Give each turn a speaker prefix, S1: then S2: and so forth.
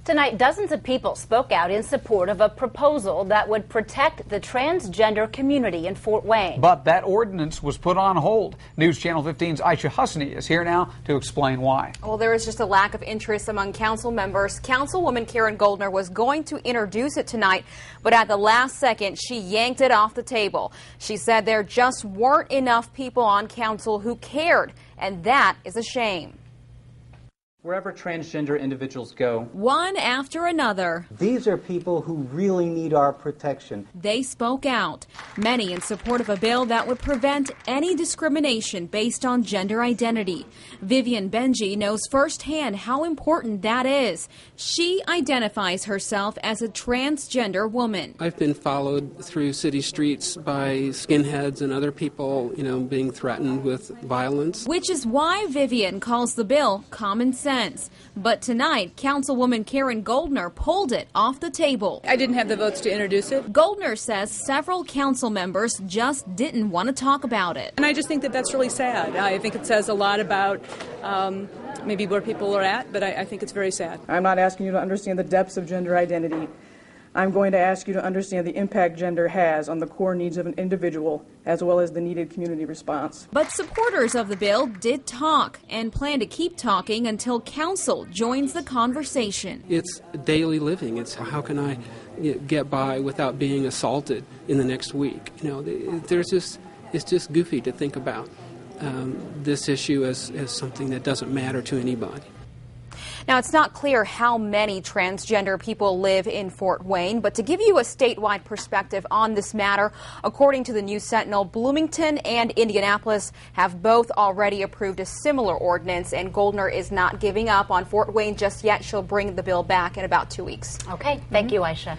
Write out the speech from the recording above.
S1: Tonight, dozens of people spoke out in support of a proposal that would protect the transgender community in Fort Wayne.
S2: But that ordinance was put on hold. News Channel 15's Aisha Husney is here now to explain why.
S3: Well, there is just a lack of interest among council members. Councilwoman Karen Goldner was going to introduce it tonight, but at the last second, she yanked it off the table. She said there just weren't enough people on council who cared, and that is a shame.
S4: Wherever transgender individuals go,
S3: one after another,
S5: these are people who really need our protection.
S3: They spoke out, many in support of a bill that would prevent any discrimination based on gender identity. Vivian Benji knows firsthand how important that is. She identifies herself as a transgender woman.
S6: I've been followed through city streets by skinheads and other people, being threatened with violence.
S3: Which is why Vivian calls the bill common sense. But tonight, Councilwoman Karen Goldner pulled it off the table.
S7: I didn't have the votes to introduce it.
S3: Goldner says several council members just didn't want to talk about it.
S7: And I just think that that's really sad. I think it says a lot about maybe where people are at, but I think it's very sad.
S8: I'm not asking you to understand the depths of gender identity. I'm going to ask you to understand the impact gender has on the core needs of an individual, as well as the needed community response.
S3: But supporters of the bill did talk and plan to keep talking until council joins the conversation.
S6: It's daily living. It's how can I get by without being assaulted in the next week? It's just goofy to think about this issue as something that doesn't matter to anybody.
S3: Now, it's not clear how many transgender people live in Fort Wayne, but to give you a statewide perspective on this matter, according to the News Sentinel, Bloomington and Indianapolis have both already approved a similar ordinance, and Goldner is not giving up on Fort Wayne just yet. She'll bring the bill back in about 2 weeks.
S1: Okay, thank you, Aisha.